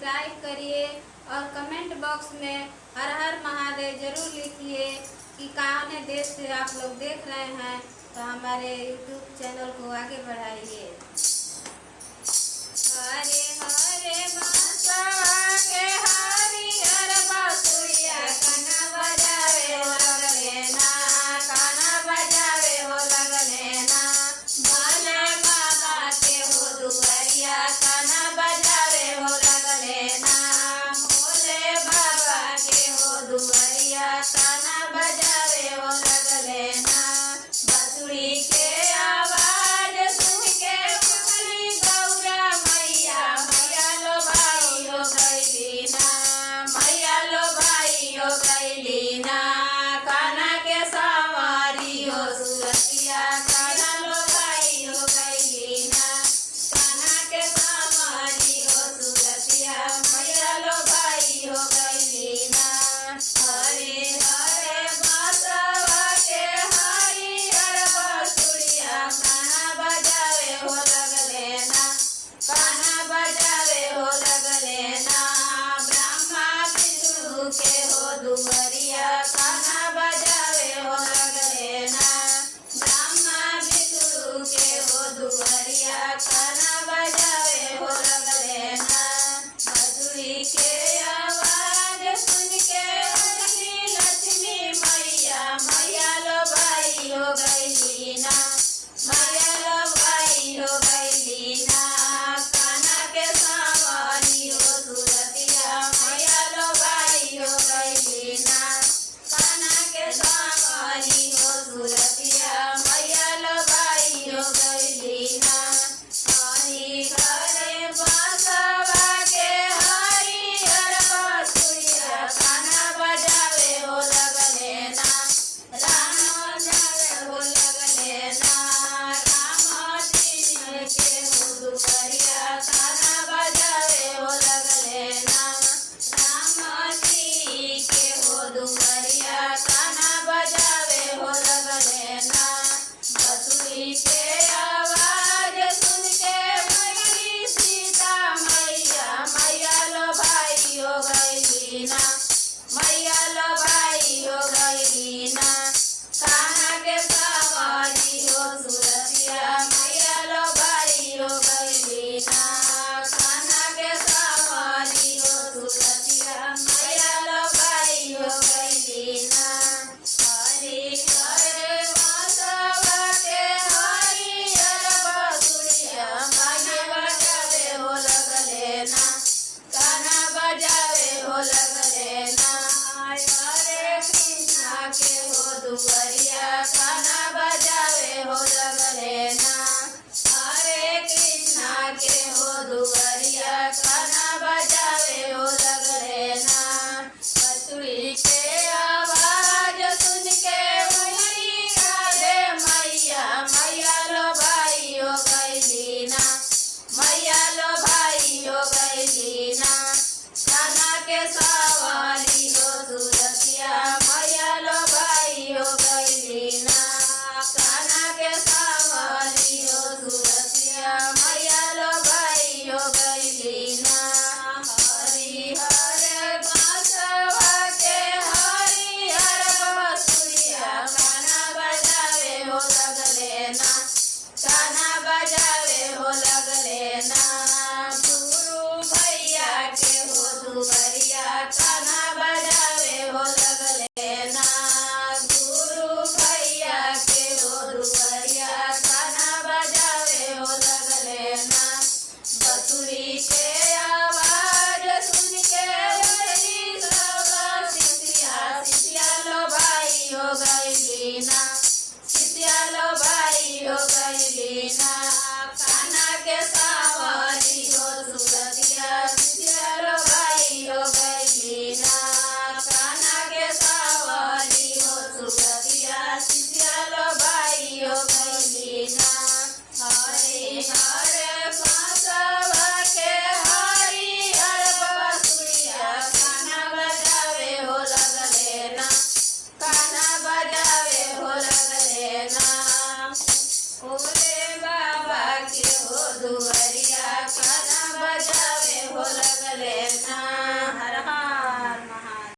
लाइक करिए और comment box में हर हर महादेव जरूर लिखिए कि कौन देश से आप लोग देख रहे हैं, तो हमारे यूट्यूब चैनल को आगे बढ़ाइए। हरे हरे बांसुआ के हरियर बांसुरिया काना बजावे हो लगले ना, काना बजावे हो लगले ना। भोले बाबा के हो दुआरिया काना बजावे हो लगले ना, भोले बाबा के हो दुआरिया काना बजावे हो लगले ना। बांसुरी के आवाज सुन के फूली गौरा मैया, मैया लो भाई हो गईली ना, मैया लो भाई हो गईली ना। कान्हा के सवारी हो सुरतिया कान्हा लो भाई हो गईली ना, कान्हा के सवारी हो सुरतिया मैया लो भाई हो गईली ना। हरे हरे बांसुआ के हरियर बांसुरिया कान्हा बजावे हो लगले ना, कान्हा बजावे हो लगले ना। ब्रह्मा विष्णु के हो दुआरिया कान्हा बजावे हो लगले ना, ब्रह्मा विष्णु के हो दुआरिया कान्हा बजावे हो लगले ना। बांसुरी के आवाज सुन के उठली लक्ष्मी मैया, मैया लो भाई हो गईली ना, मैया लो भाई हो गईली ना। कान्हा के सवारी हो सुरतिया मैया लो भाई हो गईली ना, कान्हा के सवारी हो सुरतिया मैया लो भाई हो गईली ना। हरि हरे बांसुआ के हरियर बांसुरिया कान्हा बजावे हो लगले ना, राम बजावे हो लगले ना। राम जी के हो दुआरिया कान्हा बजावे हो लगले ना, राम जी के हो दुआरिया कान्हा बजावे हो लगले ना। बांसुरी के आवाज सुन के भगली सीता मैया, मैया लो भाई हो गईली ना, मैया लो भाई हो गईली ना। कान्हा के सवारी हो सुरतिया मैया लो भाई हो गईली ना, कान्हा के सवारी हो सुरतिया मैया लो भाई हो गईली ना। हरे हरे बांसुआ के हरियर बांसुरिया कान्हा बजावे हो लगले ना, कान्हा बजावे हो लगले ना। हरे कृष्णा के हो दुआरिया